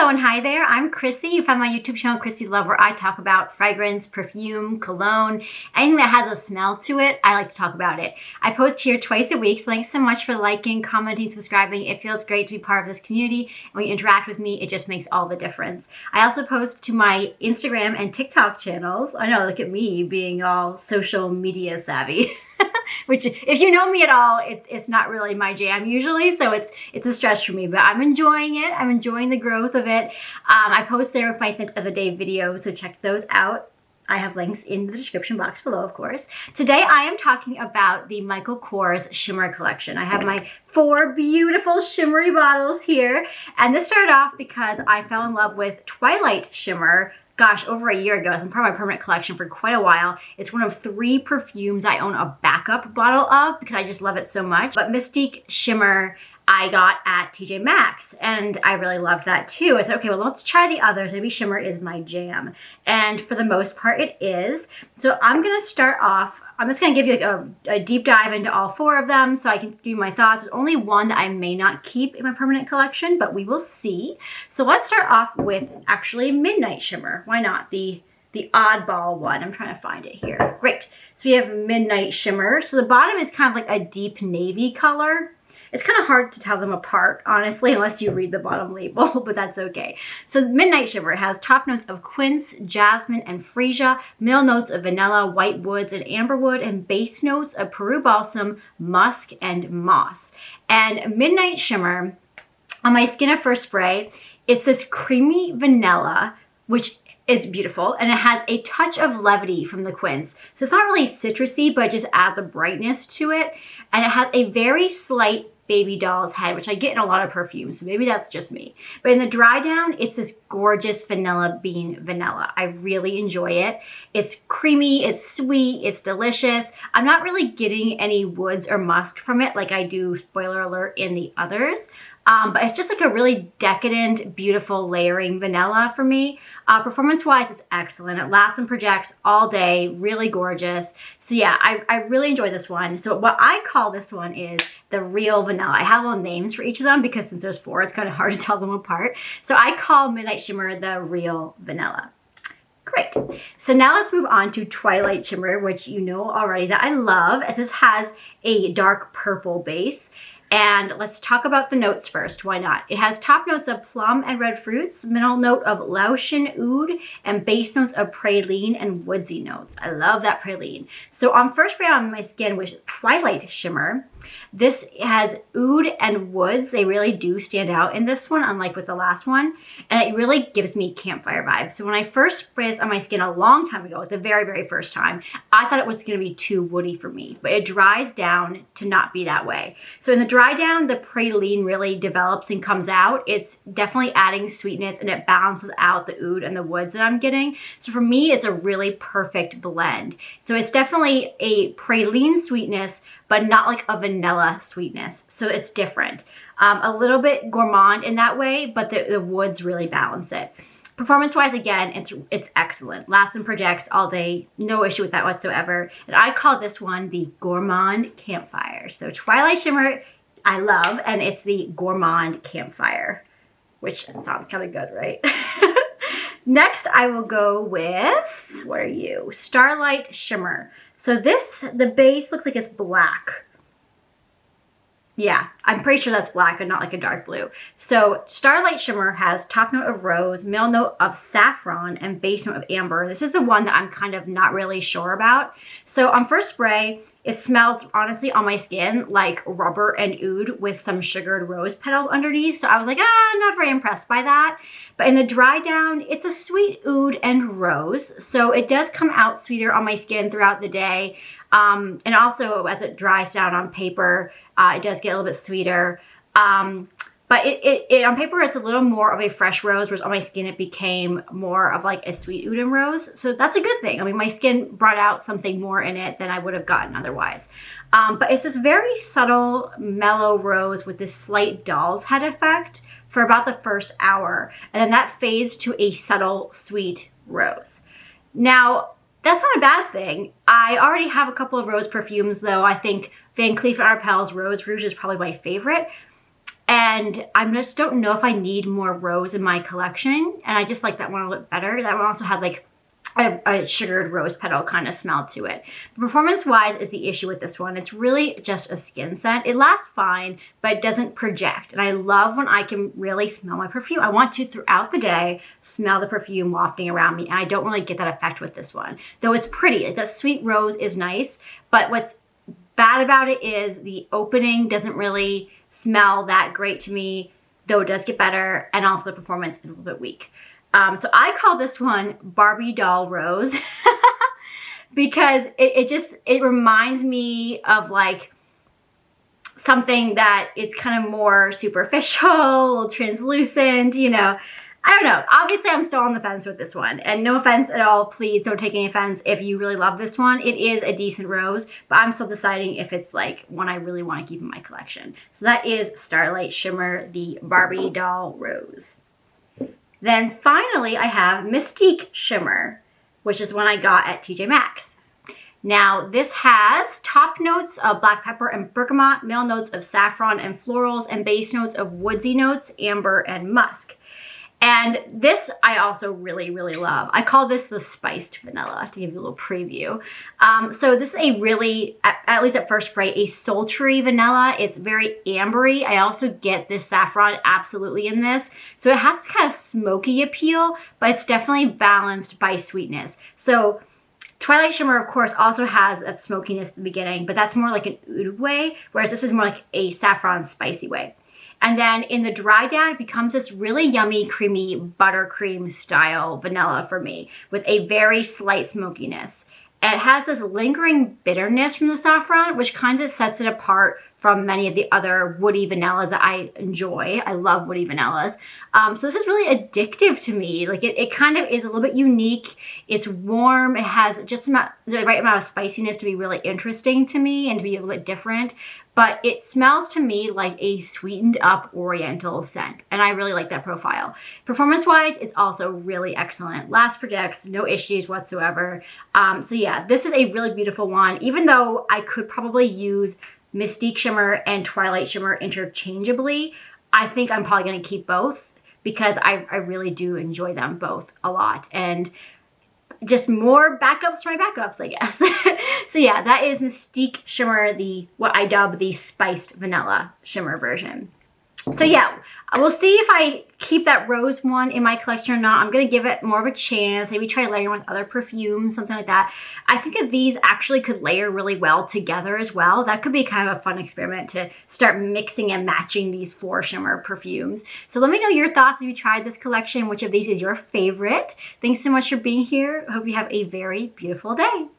Hello and hi there, I'm Chrissy. You find my YouTube channel, Chrissy Love, where I talk about fragrance, perfume, cologne, anything that has a smell to it, I like to talk about it. I post here twice a week, so thanks so much for liking, commenting, subscribing. It feels great to be part of this community, and when you interact with me, it just makes all the difference. I also post to my Instagram and TikTok channels. I know, look at me being all social media savvy. Which, if you know me at all, it's not really my jam usually, so it's a stretch for me, but I'm enjoying it. I'm enjoying the growth of it. I post there with my scent of the day videos, so check those out. I have links in the description box below, of course. Today I am talking about the Michael Kors Shimmer collection. I have my 4 beautiful shimmery bottles here, and this started off because I fell in love with Twilight Shimmer, gosh, over a year ago. It's been part of my permanent collection for quite a while. It's one of 3 perfumes I own a backup bottle of because I just love it so much. But Mystique Shimmer I got at TJ Maxx, and I really loved that too. I said, okay, well, let's try the others. Maybe Shimmer is my jam. And for the most part, it is. So I'm gonna start off, I'm just gonna give you like a deep dive into all 4 of them so I can give you my thoughts. There's only one that I may not keep in my permanent collection, but we will see. So let's start off with actually Midnight Shimmer. Why not? The oddball one. I'm trying to find it here. Great. So we have Midnight Shimmer. So the bottom is kind of like a deep navy color. It's kind of hard to tell them apart, honestly, unless you read the bottom label, but that's okay. So Midnight Shimmer has top notes of quince, jasmine, and freesia, middle notes of vanilla, white woods, and amberwood, and base notes of Peru balsam, musk, and moss. And Midnight Shimmer, on my skin at first spray, it's this creamy vanilla, which is beautiful, and it has a touch of levity from the quince. So it's not really citrusy, but it just adds a brightness to it. And it has a very slight baby doll's head, which I get in a lot of perfumes, so maybe that's just me. But in the dry down, it's this gorgeous vanilla bean vanilla. I really enjoy it. It's creamy, it's sweet, it's delicious. I'm not really getting any woods or musk from it like I do, spoiler alert, in the others. But it's just like a really decadent, beautiful layering vanilla for me. Performance-wise, it's excellent. It lasts and projects all day, really gorgeous. So yeah, I really enjoy this one. So what I call this one is the real vanilla. I have little names for each of them because since there's 4, it's kind of hard to tell them apart. So I call Midnight Shimmer the real vanilla. Great. So now let's move on to Twilight Shimmer, which you know already that I love. This has a dark purple base. And let's talk about the notes first. Why not? It has top notes of plum and red fruits, middle note of Laotian oud, and base notes of praline and woodsy notes. I love that praline. So on first spray on my skin, which is Twilight Shimmer, this has oud and woods. They really do stand out in this one, unlike with the last one. And it really gives me campfire vibes. So when I first sprayed this on my skin a long time ago, the very, very first time, I thought it was gonna be too woody for me, but it dries down to not be that way. So in the dry down, the praline really develops and comes out. It's definitely adding sweetness and it balances out the oud and the woods that I'm getting. So for me, it's a really perfect blend. So it's definitely a praline sweetness, but not like a vanilla sweetness. So it's different. A little bit gourmand in that way, but the woods really balance it. Performance-wise, again, it's excellent. Lasts and projects all day. No issue with that whatsoever. And I call this one the Gourmand Campfire. So Twilight Shimmer, I love, and it's the Gourmand Campfire, which sounds kind of good, right? Next, I will go with, what are you? Starlight Shimmer. So this, the base looks like it's black. Yeah, I'm pretty sure that's black and not like a dark blue. So Starlight Shimmer has top note of rose, middle note of saffron, and base note of amber. This is the one that I'm kind of not really sure about. So on first spray, it smells, honestly, on my skin like rubber and oud with some sugared rose petals underneath. So I was like, I'm not very impressed by that. But in the dry down, it's a sweet oud and rose. So it does come out sweeter on my skin throughout the day. And also as it dries down on paper, it does get a little bit sweeter. But on paper, it's a little more of a fresh rose, whereas on my skin, it became more of like a sweet oud and rose. So that's a good thing. I mean, my skin brought out something more in it than I would have gotten otherwise. But it's this very subtle, mellow rose with this slight doll's head effect for about the first hour. And then that fades to a subtle, sweet rose. Now, that's not a bad thing. I already have a couple of rose perfumes, though. I think Van Cleef & Arpels Rose Rouge is probably my favorite. And I just don't know if I need more rose in my collection. And I just like that one a little bit better. That one also has like a sugared rose petal kind of smell to it. Performance-wise is the issue with this one. It's really just a skin scent. It lasts fine, but it doesn't project. And I love when I can really smell my perfume. I want to, throughout the day, smell the perfume wafting around me. And I don't really get that effect with this one. Though it's pretty. Like, that sweet rose is nice. But what's bad about it is the opening doesn't really smell that great to me, though it does get better. And also the performance is a little bit weak. So I call this one Barbie Doll Rose because it reminds me of like something that is kind of more superficial, translucent, you know. I don't know. Obviously, I'm still on the fence with this one. And no offense at all, please don't take any offense if you really love this one. It is a decent rose, but I'm still deciding if it's like one I really want to keep in my collection. So that is Starlight Shimmer, the Barbie Doll Rose. Then finally, I have Mystique Shimmer, which is one I got at TJ Maxx. Now, this has top notes of black pepper and bergamot, middle notes of saffron and florals, and base notes of woodsy notes, amber, and musk. And this I also really, really love. I call this the spiced vanilla, to give you a little preview. So this is a really, at least at first spray, a sultry vanilla. It's very ambery. I also get this saffron absolutely in this. So it has kind of smoky appeal, but it's definitely balanced by sweetness. So Twilight Shimmer, of course, also has that smokiness at the beginning, but that's more like an oud way, whereas this is more like a saffron spicy way. And then in the dry down, it becomes this really yummy, creamy buttercream style vanilla for me with a very slight smokiness. And it has this lingering bitterness from the saffron, which kind of sets it apart from many of the other woody vanillas that I enjoy. I love woody vanillas. So this is really addictive to me. Like it kind of is a little bit unique. It's warm. It has just the right amount of spiciness to be really interesting to me and to be a little bit different. But it smells to me like a sweetened up oriental scent. And I really like that profile. Performance-wise, it's also really excellent. Lasts, projects, no issues whatsoever. So yeah, this is a really beautiful one. Even though I could probably use Mystique Shimmer and Twilight Shimmer interchangeably, I think I'm probably going to keep both because I really do enjoy them both a lot. And just more backups for my backups, I guess. So yeah, that is Mystique Shimmer, what I dub the spiced vanilla shimmer version. So yeah, we'll see if I keep that rose one in my collection or not. I'm going to give it more of a chance. Maybe try layering with other perfumes, something like that. I think that these actually could layer really well together as well. That could be kind of a fun experiment to start mixing and matching these 4 shimmer perfumes. So let me know your thoughts if you tried this collection. Which of these is your favorite? Thanks so much for being here. I hope you have a very beautiful day.